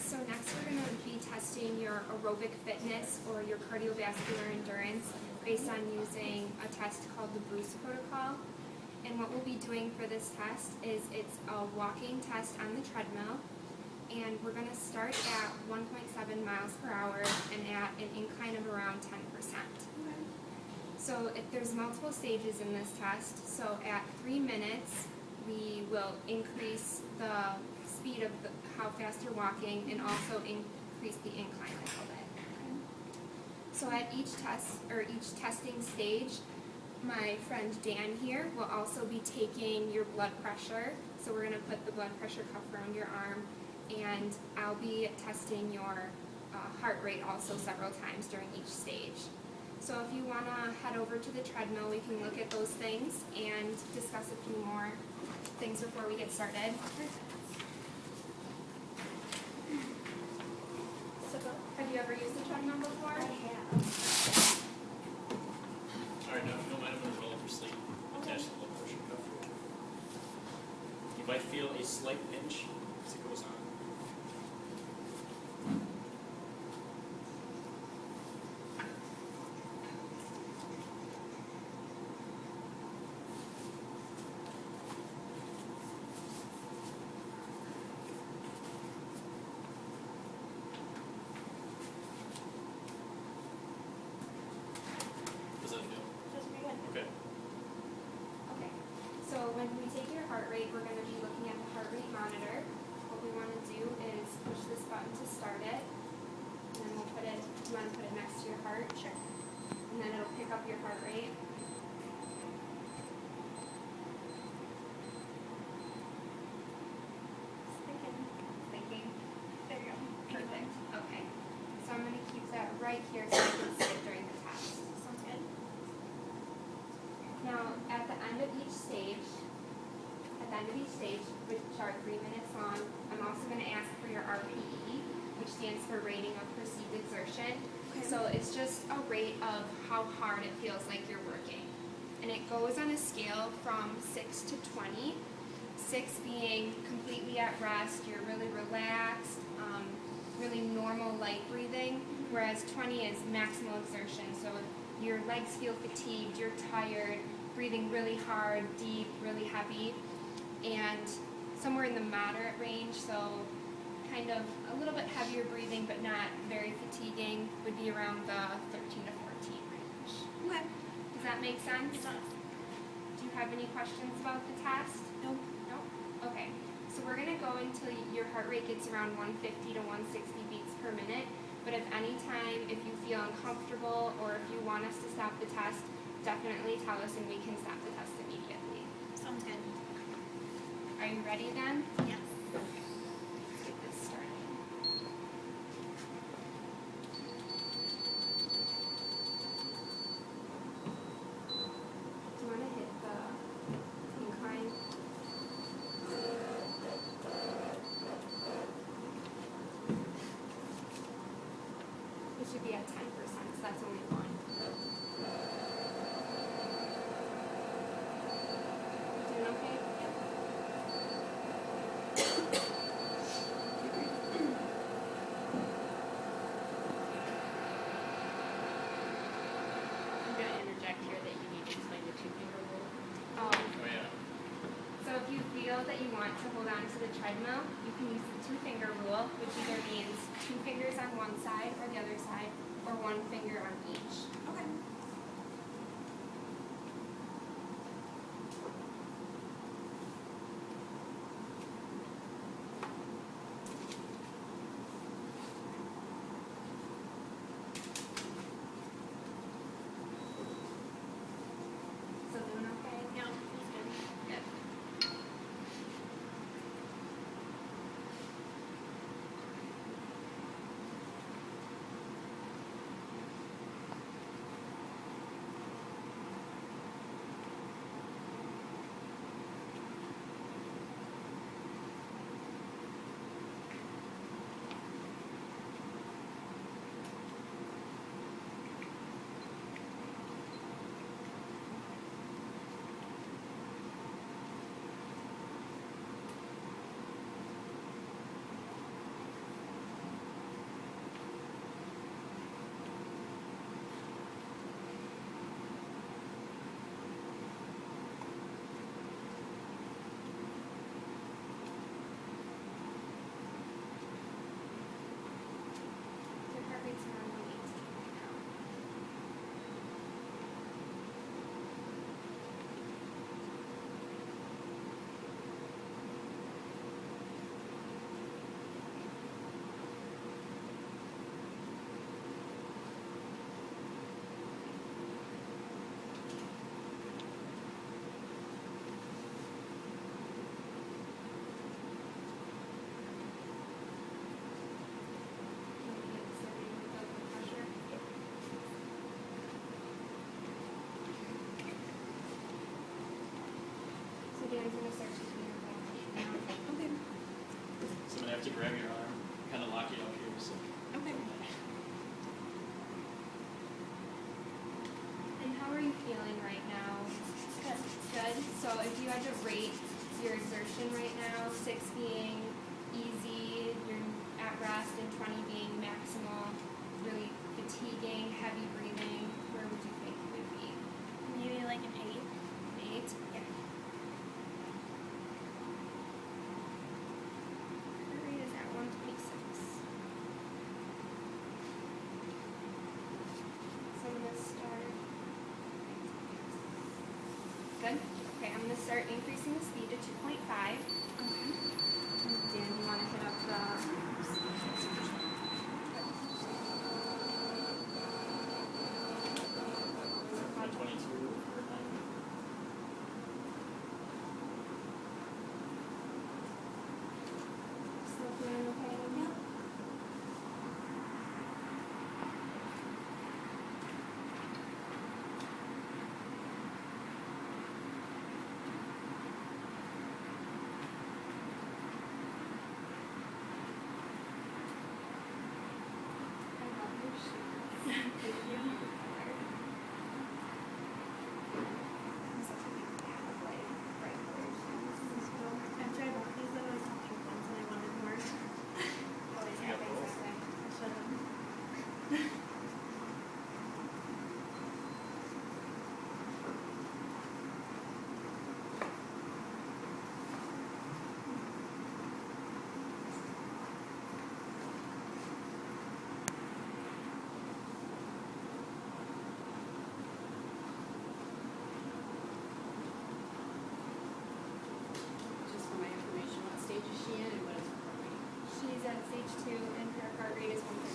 So next we're going to be testing your aerobic fitness or your cardiovascular endurance based on using a test called the Bruce protocol. And what we'll be doing for this test is it's a walking test on the treadmill, and we're going to start at 1.7 miles per hour and at an incline of around 10%. So there's multiple stages in this test. So at 3 minutes, we will increase the speed of how fast you're walking and also increase the incline a little bit. So at each test or each testing stage, my friend Dan here will also be taking your blood pressure. So we're going to put the blood pressure cuff around your arm, and I'll be testing your heart rate also several times during each stage. So if you want to head over to the treadmill, we can look at those things and discuss a few more things before we get started. Have you ever used the treadmill before? I have. Alright, now if you don't mind, I'm going to roll up your sleeve, attach the blood pressure cuff. You might feel a slight pinch as it goes on. Does that feel? That's pretty good. Okay. Okay. So when we take your heart rate, we're going to be looking at the heart rate monitor. What we want to do is push this button to start it, and then we'll put it, you want to put it next to your heart? Sure. And then it'll pick up your heart rate. Thinking. There you go. Perfect. Okay. So I'm going to keep that right here so you can see it during the test. Sounds good. Now, at the end of each stage, which are 3 minutes long, I'm also going to ask for your RPE, which stands for rating of perceived exertion. Okay. So it's just a rate of how hard it feels like you're working. And it goes on a scale from 6 to 20. 6 being completely at rest, you're really relaxed, really normal light breathing, whereas 20 is maximal exertion. So your legs feel fatigued, you're tired, breathing really hard, deep, really heavy, and somewhere in the moderate range, so kind of a little bit heavier breathing but not very fatiguing, would be around the 13 to 14 range. Okay. Does that make sense? It does. Do you have any questions about the test? Nope. No? Okay. So we're going to go until your heart rate gets around 150 to 160 beats per minute. But if any time, if you feel uncomfortable or if you want us to stop the test, definitely tell us and we can stop the test immediately. Sounds good. Are you ready then? Yes. Let's get this started. Do you want to hit the incline? It should be at 10%, so that's only one. You doing okay? I'm going to interject here that you need to explain the two-finger rule. Oh yeah. So if you feel that you want to hold on to the treadmill, you can use the two-finger rule, which either means 2 fingers on one side or the other side, or 1 finger on each. Okay. So doing okay? Yeah, feels good. Good. grab your arm, kind of lock it up here, so. Okay. And how are you feeling right now? Good. Good. So if you had to rate your exertion right now, 6 being easy, you're at rest, and 20 being maximal, really fatiguing, heavy breathing, where would you think you would be? Maybe like an 8. 8? Yeah. Heart rate is at 126. So I'm gonna start. Good. Okay, I'm gonna start increasing the speed to 2.5. Okay. Dan, you wanna hit up the 122 or 90. still feeling okay? Yep. I love your shoes. Thank you. I'm such a big fan of like bright colored shoes. After I bought these, I always had pink ones and I wanted more. Always You got happens both? that way. I should have. Just for my information, what stage is she in and what is her heart rate? She's at stage 2 and her heart rate is 130.